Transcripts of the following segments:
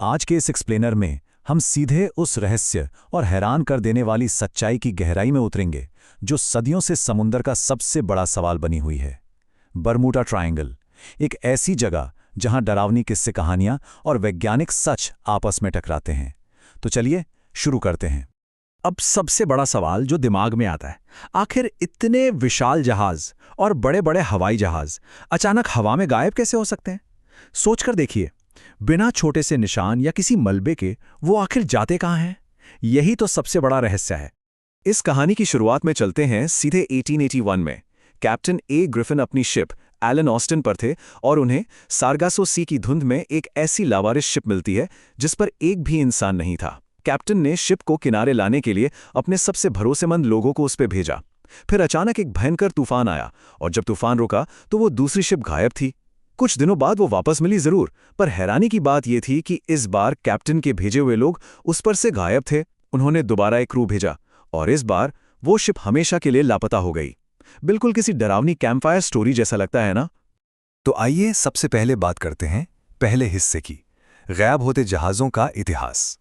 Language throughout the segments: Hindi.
आज के इस एक्सप्लेनर में हम सीधे उस रहस्य और हैरान कर देने वाली सच्चाई की गहराई में उतरेंगे जो सदियों से समुंदर का सबसे बड़ा सवाल बनी हुई है। बरमूडा ट्रायंगल, एक ऐसी जगह जहां डरावनी किस्से कहानियां और वैज्ञानिक सच आपस में टकराते हैं। तो चलिए शुरू करते हैं। अब सबसे बड़ा सवाल जो दिमाग में आता है, आखिर इतने विशाल जहाज और बड़े बड़े हवाई जहाज अचानक हवा में गायब कैसे हो सकते हैं? सोचकर देखिए, बिना छोटे से निशान या किसी मलबे के वो आखिर जाते कहाँ हैं? यही तो सबसे बड़ा रहस्य है। इस कहानी की शुरुआत में चलते हैं सीधे 1881 में। कैप्टन ए ग्रिफिन अपनी शिप एलन ऑस्टिन पर थे और उन्हें सारगासो सी की धुंध में एक ऐसी लावारिस शिप मिलती है जिस पर एक भी इंसान नहीं था। कैप्टन ने शिप को किनारे लाने के लिए अपने सबसे भरोसेमंद लोगों को उस पर भेजा। फिर अचानक एक भयंकर तूफान आया और जब तूफान रुका तो वो दूसरी शिप गायब थी। कुछ दिनों बाद वो वापस मिली जरूर, पर हैरानी की बात यह थी कि इस बार कैप्टन के भेजे हुए लोग उस पर से गायब थे। उन्होंने दोबारा एक क्रू भेजा और इस बार वो शिप हमेशा के लिए लापता हो गई। बिल्कुल किसी डरावनी कैंपफायर स्टोरी जैसा लगता है ना? तो आइए सबसे पहले बात करते हैं पहले हिस्से की, गायब होते जहाज़ों का इतिहास।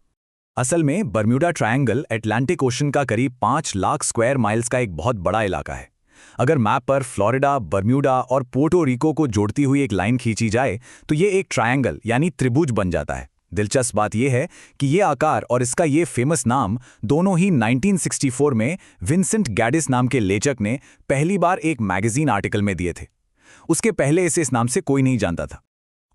असल में बरम्यूडा ट्रायंगल अटलांटिक ओशन का करीब 5 लाख स्क्वायर माइल्स का एक बहुत बड़ा इलाका है। अगर मैप पर फ्लोरिडा, बरम्यूडा और पोर्टो रिको को जोड़ती हुई एक लाइन खींची जाए तो ये एक ट्रायंगल यानी त्रिभुज बन जाता है। दिलचस्प बात यह है कि ये आकार और इसका ये फेमस नाम दोनों ही 1964 में विंसेंट गैडिस नाम के लेखक ने पहली बार एक मैगजीन आर्टिकल में दिए थे। उसके पहले इसे इस नाम से कोई नहीं जानता था।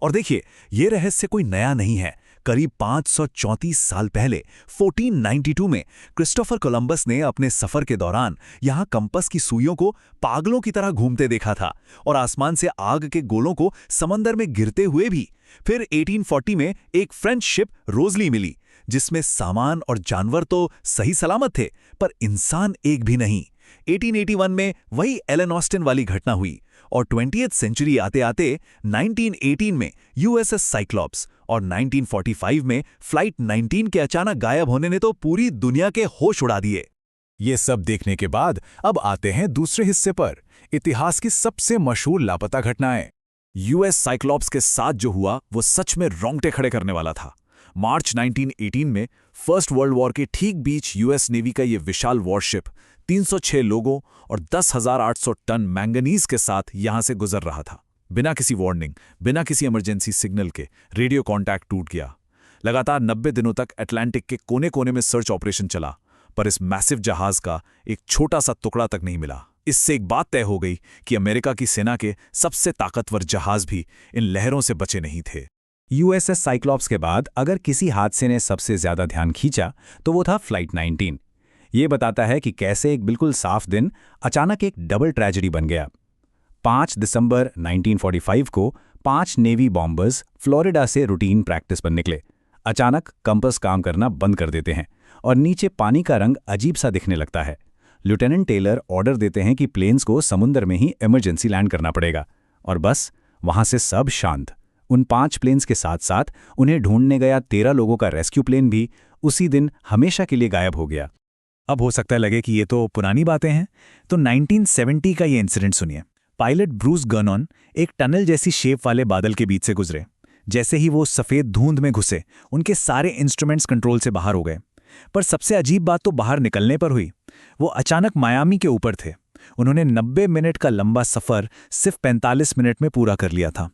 और देखिए, ये रहस्य कोई नया नहीं है। करीब 534 साल पहले 1492 में क्रिस्टोफर कोलंबस ने अपने सफर के दौरान यहां कंपास की सुइयों को पागलों की तरह घूमते देखा था और आसमान से आग के गोलों को समंदर में गिरते हुए भी। फिर 1840 में एक फ्रेंच शिप रोजली मिली जिसमें सामान और जानवर तो सही सलामत थे, पर इंसान एक भी नहीं। 1881 में वही एलन ऑस्टिन वाली घटना हुई और 20th सेंचुरी आते आते 1918 में यूएसएस साइक्लॉप्स और 1945 में फ्लाइट 19 के अचानक गायब होने ने तो पूरी दुनिया के होश उड़ा दिए। ये सब देखने के बाद अब आते हैं दूसरे हिस्से पर, इतिहास की सबसे मशहूर लापता घटनाएं। यूएस साइक्लॉप्स के साथ जो हुआ वो सच में रोंगटे खड़े करने वाला था। मार्च 1918 में फर्स्ट वर्ल्ड वॉर के ठीक बीच यूएस नेवी का ये विशाल वॉरशिप 306 लोगों और 10,800 टन मैंगनीज के साथ यहां से गुजर रहा था। बिना किसी वार्निंग, बिना किसी इमरजेंसी सिग्नल के रेडियो कांटेक्ट टूट गया। लगातार 90 दिनों तक अटलांटिक के कोने कोने में सर्च ऑपरेशन चला, पर इस मैसिव जहाज का एक छोटा सा टुकड़ा तक नहीं मिला। इससे एक बात तय हो गई कि अमेरिका की सेना के सबसे ताकतवर जहाज भी इन लहरों से बचे नहीं थे। यूएसएस साइक्लॉप्स के बाद अगर किसी हादसे ने सबसे ज्यादा ध्यान खींचा तो वो था फ्लाइट 19। ये बताता है कि कैसे एक बिल्कुल साफ दिन अचानक एक डबल ट्रेजेडी बन गया। 5 दिसंबर 1945 को 5 नेवी बॉम्बर्स फ्लोरिडा से रूटीन प्रैक्टिस पर निकले। अचानक कंपास काम करना बंद कर देते हैं और नीचे पानी का रंग अजीब सा दिखने लगता है। लेफ्टिनेंट टेलर ऑर्डर देते हैं कि प्लेन्स को समुद्र में ही इमरजेंसी लैंड करना पड़ेगा, और बस वहां से सब शांत। उन 5 प्लेन्स के साथ साथ उन्हें ढूंढने गया 13 लोगों का रेस्क्यू प्लेन भी उसी दिन हमेशा के लिए गायब हो गया। अब हो सकता है लगे कि ये तो पुरानी बातें हैं, तो 1970 का ये इंसिडेंट सुनिए। पायलट ब्रूस गनॉन एक टनल जैसी शेप वाले बादल के बीच से गुजरे। जैसे ही वो सफ़ेद धुंध में घुसे, उनके सारे इंस्ट्रूमेंट्स कंट्रोल से बाहर हो गए। पर सबसे अजीब बात तो बाहर निकलने पर हुई। वो अचानक मायामी के ऊपर थे। उन्होंने 90 मिनट का लंबा सफ़र सिर्फ 45 मिनट में पूरा कर लिया था।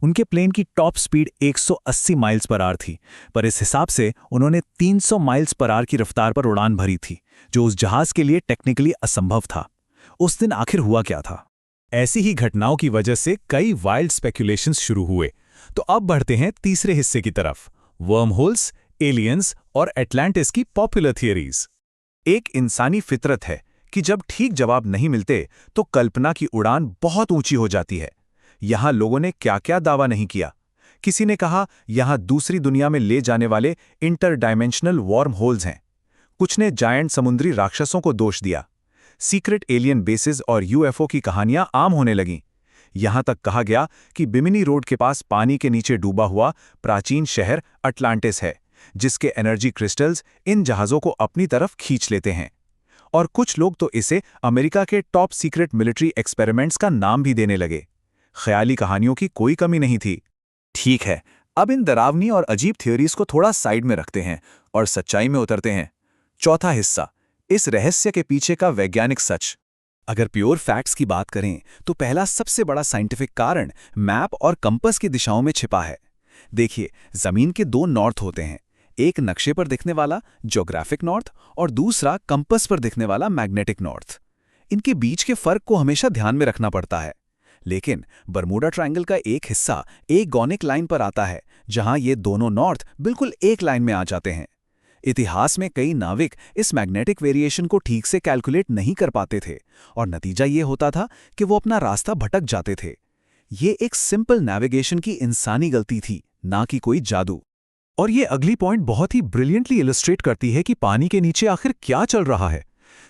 उनके प्लेन की top speed 180 miles per hour थी, पर इस हिसाब से उन्होंने 300 माइल्स पर आवर की रफ्तार पर उड़ान भरी थी, जो उस जहाज के लिए टेक्निकली असंभव था। उस दिन आखिर हुआ क्या था? ऐसी ही घटनाओं की वजह से कई वाइल्ड स्पेक्यूलेशंस शुरू हुए। तो अब बढ़ते हैं तीसरे हिस्से की तरफ, वर्म होल्स, एलियंस और एटलांटिस की पॉपुलर थियरीज। एक इंसानी फितरत है कि जब ठीक जवाब नहीं मिलते तो कल्पना की उड़ान बहुत ऊंची हो जाती है। यहां लोगों ने क्या क्या दावा नहीं किया। किसी ने कहा यहां दूसरी दुनिया में ले जाने वाले इंटर डायमेंशनल वॉर्म होल्स हैं। कुछ ने जायंट समुद्री राक्षसों को दोष दिया। सीक्रेट एलियन बेसेस और यूएफओ की कहानियां आम होने लगीं। यहां तक कहा गया कि बिमिनी रोड के पास पानी के नीचे डूबा हुआ प्राचीन शहर अटलांटिस है, जिसके एनर्जी क्रिस्टल्स इन जहाज़ों को अपनी तरफ खींच लेते हैं। और कुछ लोग तो इसे अमेरिका के टॉप सीक्रेट मिलिट्री एक्सपेरिमेंट्स का नाम भी देने लगे। ख्याली कहानियों की कोई कमी नहीं थी। ठीक है, अब इन डरावनी और अजीब थ्योरीज को थोड़ा साइड में रखते हैं और सच्चाई में उतरते हैं। चौथा हिस्सा, इस रहस्य के पीछे का वैज्ञानिक सच। अगर प्योर फैक्ट्स की बात करें तो पहला सबसे बड़ा साइंटिफिक कारण मैप और कंपास की दिशाओं में छिपा है। देखिए, जमीन के दो नॉर्थ होते हैं, एक नक्शे पर दिखने वाला ज्योग्राफिक नॉर्थ और दूसरा कंपास पर दिखने वाला मैग्नेटिक नॉर्थ। इनके बीच के फर्क को हमेशा ध्यान में रखना पड़ता है। लेकिन बर्मुडा ट्रायंगल का एक हिस्सा एक गॉनिक लाइन पर आता है, जहां ये दोनों नॉर्थ बिल्कुल एक लाइन में आ जाते हैं। इतिहास में कई नाविक इस मैग्नेटिक वेरिएशन को ठीक से कैलकुलेट नहीं कर पाते थे और नतीजा ये होता था कि वो अपना रास्ता भटक जाते थे। ये एक सिंपल नेविगेशन की इंसानी गलती थी, ना कि कोई जादू। और ये अगली पॉइंट बहुत ही ब्रिलियंटली इलस्ट्रेट करती है कि पानी के नीचे आखिर क्या चल रहा है।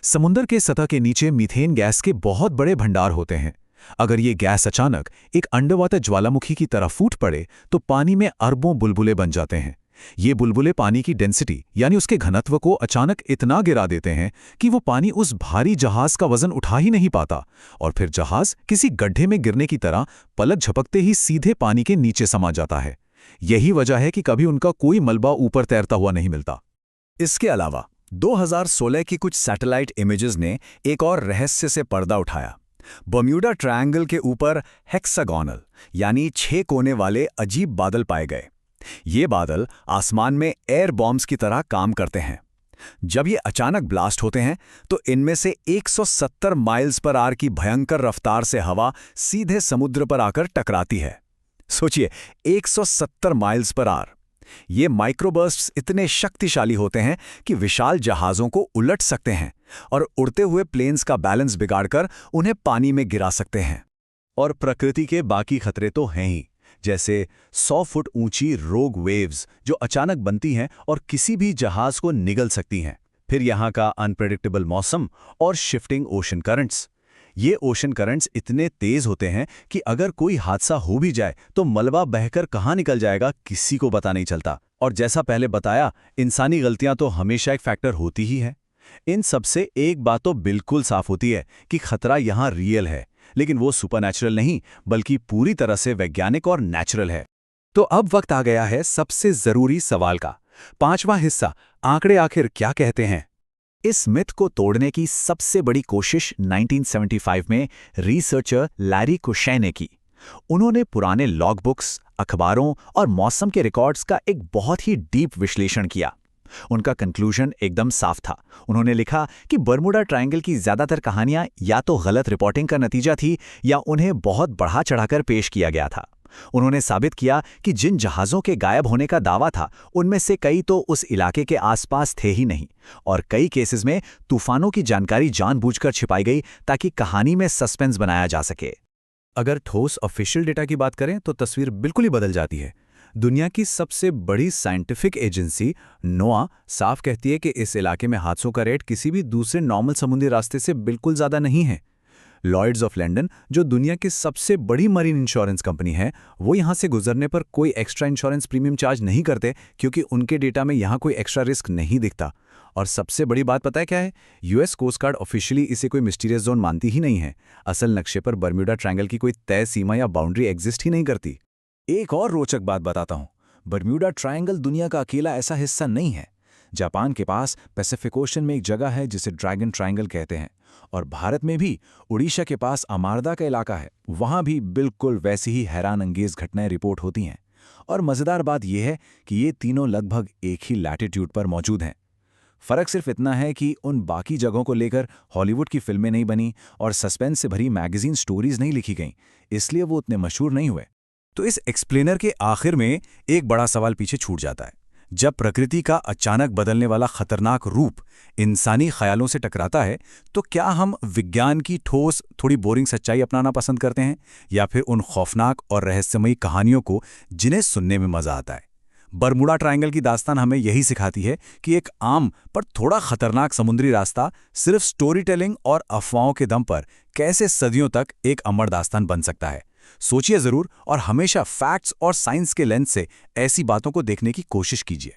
समुद्र के सतह के नीचे मीथेन गैस के बहुत बड़े भंडार होते हैं। अगर ये गैस अचानक एक अंडरवाटर ज्वालामुखी की तरह फूट पड़े तो पानी में अरबों बुलबुले बन जाते हैं। ये बुलबुले पानी की डेंसिटी यानी उसके घनत्व को अचानक इतना गिरा देते हैं कि वो पानी उस भारी जहाज का वजन उठा ही नहीं पाता और फिर जहाज किसी गड्ढे में गिरने की तरह पलक झपकते ही सीधे पानी के नीचे समा जाता है। यही वजह है कि कभी उनका कोई मलबा ऊपर तैरता हुआ नहीं मिलता। इसके अलावा 2016 की कुछ सैटेलाइट इमेजेस ने एक और रहस्य से पर्दा उठाया। बर्म्यूडा ट्रायंगल के ऊपर हेक्सागोनल यानी 6 कोने वाले अजीब बादल पाए गए। ये बादल आसमान में एयर बॉम्ब्स की तरह काम करते हैं। जब ये अचानक ब्लास्ट होते हैं तो इनमें से 170 माइल्स पर आवर की भयंकर रफ्तार से हवा सीधे समुद्र पर आकर टकराती है। सोचिए, 170 माइल्स पर आवर। ये माइक्रोबर्स्ट्स इतने शक्तिशाली होते हैं कि विशाल जहाज़ों को उलट सकते हैं और उड़ते हुए प्लेन्स का बैलेंस बिगाड़कर उन्हें पानी में गिरा सकते हैं। और प्रकृति के बाकी खतरे तो हैं ही, जैसे 100 फुट ऊंची रोग वेव्स जो अचानक बनती हैं और किसी भी जहाज को निगल सकती हैं। फिर यहाँ का अनप्रेडिक्टेबल मौसम और शिफ्टिंग ओशन करंट्स। ये ओशन करंट्स इतने तेज होते हैं कि अगर कोई हादसा हो भी जाए तो मलबा बहकर कहाँ निकल जाएगा किसी को पता नहीं चलता। और जैसा पहले बताया, इंसानी गलतियां तो हमेशा एक फैक्टर होती ही है। इन सबसे एक बात तो बिल्कुल साफ होती है कि खतरा यहाँ रियल है, लेकिन वो सुपरनैचुरल नहीं बल्कि पूरी तरह से वैज्ञानिक और नेचुरल है। तो अब वक्त आ गया है सबसे जरूरी सवाल का, 5वां हिस्सा, आंकड़े आखिर क्या कहते हैं। इस मिथ को तोड़ने की सबसे बड़ी कोशिश 1975 में रिसर्चर लैरी कुशै ने की। उन्होंने पुराने लॉग बुक्स, अखबारों और मौसम के रिकॉर्ड्स का एक बहुत ही डीप विश्लेषण किया। उनका कंक्लूजन एकदम साफ था। उन्होंने लिखा कि बर्मुडा ट्रायंगल की ज्यादातर कहानियां या तो गलत रिपोर्टिंग का नतीजा थी या उन्हें बहुत बढ़ा चढ़ाकर पेश किया गया था। उन्होंने साबित किया कि जिन जहाज़ों के गायब होने का दावा था उनमें से कई तो उस इलाके के आसपास थे ही नहीं, और कई केसेस में तूफानों की जानकारी जानबूझकर छिपाई गई ताकि कहानी में सस्पेंस बनाया जा सके। अगर ठोस ऑफिशियल डेटा की बात करें तो तस्वीर बिल्कुल ही बदल जाती है। दुनिया की सबसे बड़ी साइंटिफिक एजेंसी नोआ साफ कहती है कि इस इलाके में हादसों का रेट किसी भी दूसरे नॉर्मल समुद्री रास्ते से बिल्कुल ज़्यादा नहीं है। लॉयड्स ऑफ लंदन, जो दुनिया की सबसे बड़ी मरीन इंश्योरेंस कंपनी है, वो यहाँ से गुजरने पर कोई एक्स्ट्रा इंश्योरेंस प्रीमियम चार्ज नहीं करते क्योंकि उनके डेटा में यहाँ कोई एक्स्ट्रा रिस्क नहीं दिखता। और सबसे बड़ी बात पता है क्या है? यूएस कोस्ट गार्ड ऑफिशियली इसे कोई मिस्टीरियस जोन मानती ही नहीं है। असल नक्शे पर बर्म्यूडा ट्रायंगल की कोई तय सीमा या बाउंड्री एग्जिस्ट ही नहीं करती। एक और रोचक बात बताता हूं, बर्म्यूडा ट्रायंगल दुनिया का अकेला ऐसा हिस्सा नहीं है। जापान के पास पैसिफिक ओशन में एक जगह है जिसे ड्रैगन ट्रायंगल कहते हैं, और भारत में भी उड़ीसा के पास अमारदा का इलाका है। वहां भी बिल्कुल वैसी ही हैरान अंगेज घटनाएं रिपोर्ट होती हैं। और मज़ेदार बात यह है कि ये तीनों लगभग एक ही लैटिट्यूड पर मौजूद हैं। फ़र्क सिर्फ इतना है कि उन बाकी जगहों को लेकर हॉलीवुड की फिल्में नहीं बनी और सस्पेंस से भरी मैगजीन स्टोरीज नहीं लिखी गईं, इसलिए वो उतने मशहूर नहीं हुए। तो इस एक्सप्लेनर के आखिर में एक बड़ा सवाल पीछे छूट जाता है। जब प्रकृति का अचानक बदलने वाला खतरनाक रूप इंसानी ख्यालों से टकराता है तो क्या हम विज्ञान की ठोस, थोड़ी बोरिंग सच्चाई अपनाना पसंद करते हैं, या फिर उन खौफनाक और रहस्यमयी कहानियों को जिन्हें सुनने में मजा आता है? बर्मुडा ट्रायंगल की दास्तान हमें यही सिखाती है कि एक आम पर थोड़ा खतरनाक समुद्री रास्ता सिर्फ स्टोरी टेलिंग और अफवाहों के दम पर कैसे सदियों तक एक अमर दास्तान बन सकता है। सोचिए जरूर और हमेशा फैक्ट्स और साइंस के लेंस से ऐसी बातों को देखने की कोशिश कीजिए।